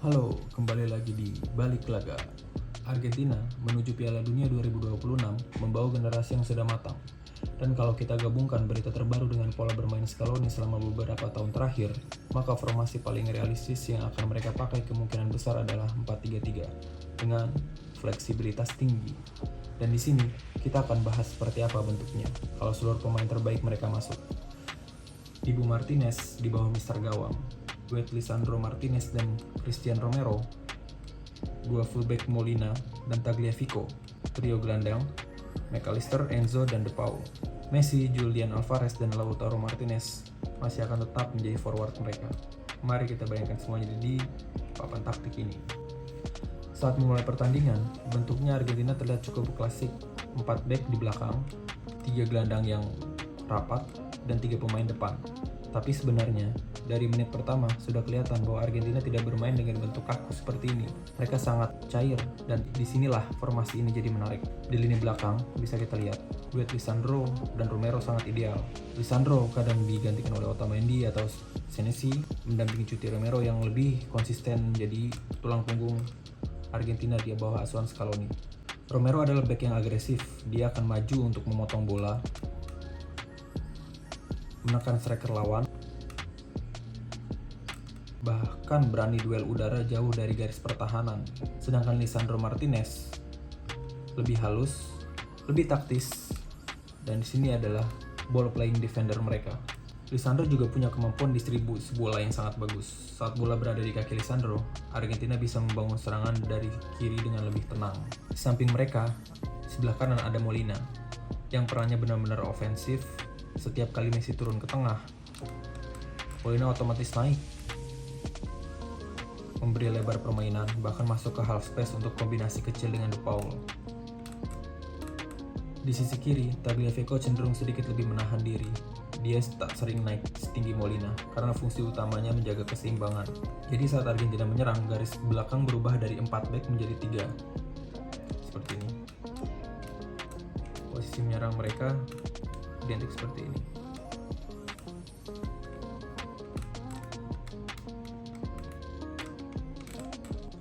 Halo, kembali lagi di Balik Laga. Argentina menuju Piala Dunia 2026 membawa generasi yang sudah matang. Dan kalau kita gabungkan berita terbaru dengan pola bermain Scaloni selama beberapa tahun terakhir, maka formasi paling realistis yang akan mereka pakai kemungkinan besar adalah 4-3-3 dengan fleksibilitas tinggi. Dan di sini kita akan bahas seperti apa bentuknya kalau seluruh pemain terbaik mereka masuk. Dibu Martinez di bawah Mister Gawang, duet Lisandro Martinez dan Christian Romero, dua fullback Molina dan Tagliafico, trio gelandang McAllister, Enzo, dan De Paul. Messi, Julian Alvarez, dan Lautaro Martinez masih akan tetap menjadi forward mereka. Mari kita bayangkan semuanya di papan taktik ini. Saat memulai pertandingan, bentuknya Argentina terlihat cukup klasik, 4 back di belakang, 3 gelandang yang rapat, dan 3 pemain depan. Tapi sebenarnya, dari menit pertama sudah kelihatan bahwa Argentina tidak bermain dengan bentuk kaku seperti ini. Mereka sangat cair, dan disinilah formasi ini jadi menarik. Di lini belakang, bisa kita lihat, duet Lisandro dan Romero sangat ideal. Lisandro kadang digantikan oleh Otamendi atau Senesi, mendampingi cuti Romero yang lebih konsisten jadi tulang punggung Argentina di bawah asuhan Scaloni. Romero adalah back yang agresif, dia akan maju untuk memotong bola, menekan striker lawan, bahkan berani duel udara jauh dari garis pertahanan. Sedangkan Lisandro Martinez lebih halus, lebih taktis, dan di sini adalah ball playing defender mereka. Lisandro juga punya kemampuan distribusi bola yang sangat bagus. Saat bola berada di kaki Lisandro, Argentina bisa membangun serangan dari kiri dengan lebih tenang. Di samping mereka, sebelah kanan ada Molina, yang perannya benar-benar ofensif. Setiap kali Messi turun ke tengah, Molina otomatis naik, memberi lebar permainan, bahkan masuk ke half space untuk kombinasi kecil dengan De Paul. Di sisi kiri, Tagliafico cenderung sedikit lebih menahan diri. Dia tak sering naik setinggi Molina, karena fungsi utamanya menjaga keseimbangan. Jadi saat Argentina menyerang, garis belakang berubah dari 4 back menjadi 3. Seperti ini. Posisi menyerang mereka identik seperti ini.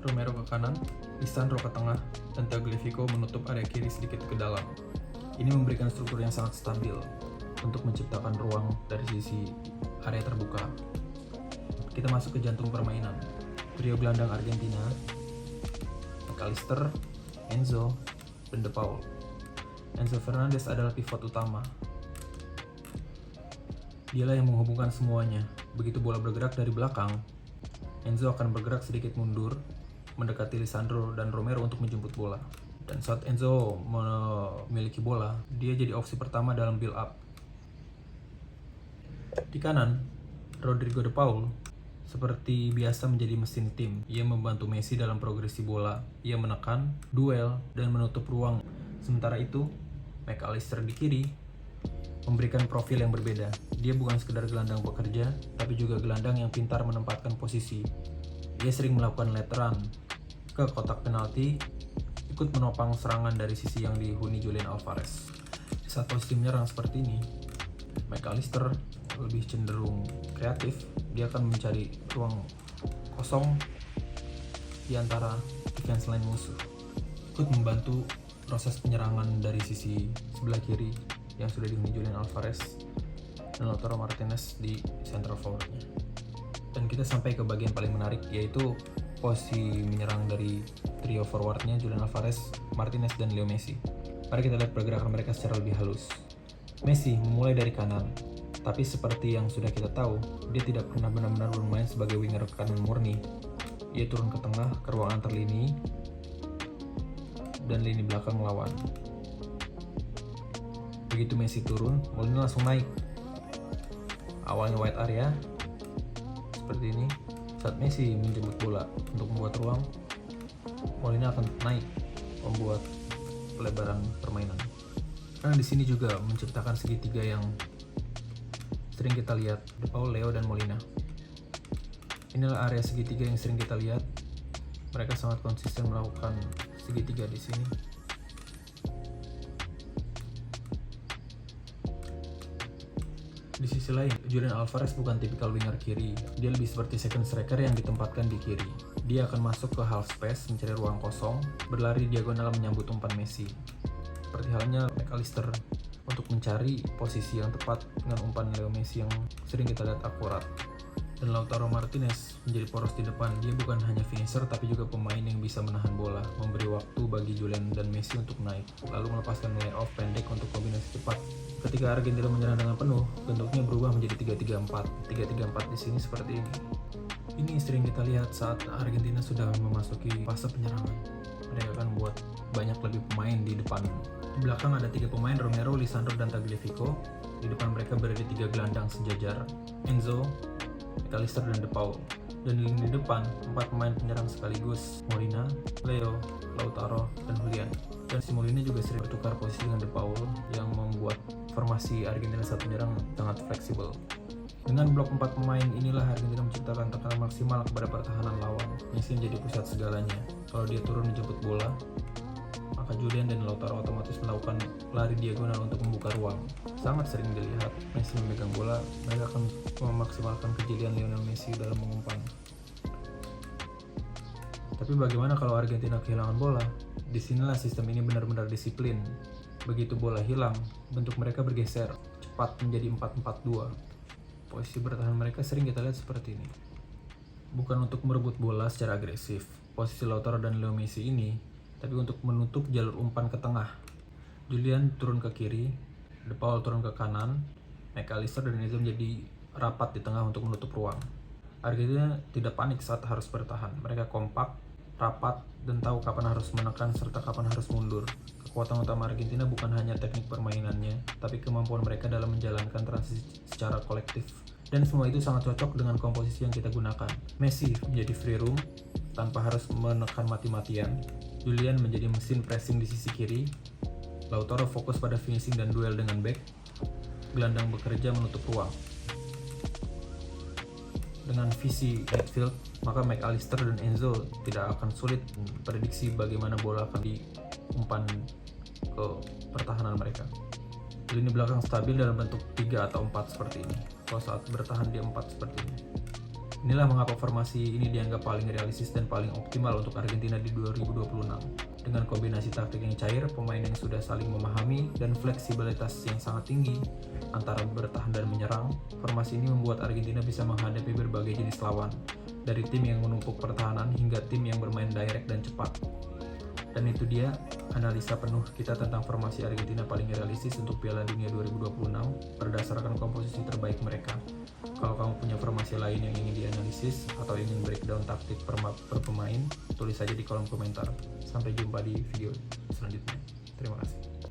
Romero ke kanan, Lisandro ke tengah, dan Tagliafico menutup area kiri sedikit ke dalam. Ini memberikan struktur yang sangat stabil untuk menciptakan ruang dari sisi area terbuka. Kita masuk ke jantung permainan. Trio gelandang Argentina, McAllister, Enzo, dan De Paul. Enzo Fernandez adalah pivot utama. Dialah yang menghubungkan semuanya. Begitu bola bergerak dari belakang, Enzo akan bergerak sedikit mundur, mendekati Lisandro dan Romero untuk menjemput bola. Dan saat Enzo memiliki bola, dia jadi opsi pertama dalam build up. Di kanan, Rodrigo De Paul seperti biasa menjadi mesin tim. Ia membantu Messi dalam progresi bola. Ia menekan, duel, dan menutup ruang. Sementara itu, McAllister di kiri memberikan profil yang berbeda. Dia bukan sekedar gelandang bekerja, tapi juga gelandang yang pintar menempatkan posisi. Dia sering melakukan letteran ke kotak penalti, ikut menopang serangan dari sisi yang dihuni Julian Alvarez. Di saat posisi menyerang seperti ini, McAllister lebih cenderung kreatif. Dia akan mencari ruang kosong di antara defense line musuh, ikut membantu proses penyerangan dari sisi sebelah kiri yang sudah dihuni Julian Alvarez dan Lautaro Martinez di central forwardnya. Dan kita sampai ke bagian paling menarik, yaitu posisi menyerang dari trio forwardnya Julian Alvarez, Martinez, dan Leo Messi. Mari kita lihat pergerakan mereka secara lebih halus. Messi memulai dari kanan, tapi seperti yang sudah kita tahu, dia tidak pernah benar-benar bermain sebagai winger kanan murni. Ia turun ke tengah, ke ruang antar lini, dan lini belakang lawan. Begitu Messi turun, Molina langsung naik. Awalnya wide area, seperti ini. Saat Messi menjemput bola untuk membuat ruang, Molina akan naik, membuat pelebaran permainan. Karena di sini juga menciptakan segitiga yang sering kita lihat, De Paul, Leo, dan Molina. Inilah area segitiga yang sering kita lihat. Mereka sangat konsisten melakukan segitiga di sini. Di sisi lain, Julian Alvarez bukan tipikal winger kiri. Dia lebih seperti second striker yang ditempatkan di kiri. Dia akan masuk ke half space, mencari ruang kosong, berlari diagonal menyambut umpan Messi. Seperti halnya McAllister untuk mencari posisi yang tepat dengan umpan Leo Messi yang sering kita lihat akurat. Dan Lautaro Martinez menjadi poros di depan. Dia bukan hanya finisher tapi juga pemain yang bisa menahan bola, memberi waktu bagi Julian dan Messi untuk naik, lalu melepaskan layoff pendek untuk kombinasi cepat. Ketika Argentina menyerang dengan penuh, bentuknya berubah menjadi 3-3-4. 3-3-4 di sini seperti ini. Ini sering kita lihat saat Argentina sudah memasuki fase penyerangan. Mereka akan buat banyak lebih pemain di depan. Di belakang ada 3 pemain, Romero, Lisandro, dan Tagliafico. Di depan mereka berada 3 gelandang sejajar, Enzo, McAllister, dan De Paul. Dan di lini depan, 4 pemain penyerang sekaligus, Molina, Leo, Lautaro, dan Julian. Dan si Molina juga sering bertukar posisi dengan De Paul yang membuat formasi Argentina saat menyerang sangat fleksibel. Dengan blok 4 pemain inilah Argentina menciptakan tekanan maksimal kepada pertahanan lawan. Messi menjadi pusat segalanya. Kalau dia turun menjemput bola, maka Julian dan Lautaro otomatis melakukan lari diagonal untuk membuka ruang. Sangat sering dilihat Messi memegang bola, mereka akan memaksimalkan kejelian Lionel Messi dalam mengumpan. Tapi bagaimana kalau Argentina kehilangan bola? Disinilah sistem ini benar-benar disiplin. Begitu bola hilang, bentuk mereka bergeser cepat menjadi 4-4-2. Posisi bertahan mereka sering kita lihat seperti ini. Bukan untuk merebut bola secara agresif, posisi Lautaro dan Leo Messi ini, tapi untuk menutup jalur umpan ke tengah. Julian turun ke kiri, De Paul turun ke kanan, McAllister dan Enzo menjadi rapat di tengah untuk menutup ruang. Argentina tidak panik saat harus bertahan. Mereka kompak, rapat, dan tahu kapan harus menekan serta kapan harus mundur. Kekuatan utama Argentina bukan hanya teknik permainannya, tapi kemampuan mereka dalam menjalankan transisi secara kolektif. Dan semua itu sangat cocok dengan komposisi yang kita gunakan. Messi menjadi free roam tanpa harus menekan mati-matian. Julian menjadi mesin pressing di sisi kiri. Lautaro fokus pada finishing dan duel dengan back. Gelandang bekerja menutup ruang. Dengan visi midfield, maka McAllister dan Enzo tidak akan sulit prediksi bagaimana bola akan diumpan ke pertahanan mereka. Lini belakang stabil dalam bentuk 3 atau 4 seperti ini. Kalau saat bertahan di 4 seperti ini. Inilah mengapa formasi ini dianggap paling realistis dan paling optimal untuk Argentina di 2026. Dengan kombinasi taktik yang cair, pemain yang sudah saling memahami, dan fleksibilitas yang sangat tinggi antara bertahan dan menyerang, formasi ini membuat Argentina bisa menghadapi berbagai jenis lawan, dari tim yang menumpuk pertahanan hingga tim yang bermain direct dan cepat. Dan itu dia analisa penuh kita tentang formasi Argentina paling realistis untuk Piala Dunia 2026 berdasarkan komposisi terbaik mereka. Kalau kamu punya formasi lain yang ingin dianalisis atau ingin breakdown taktik per pemain, tulis saja di kolom komentar. Sampai jumpa di video selanjutnya. Terima kasih.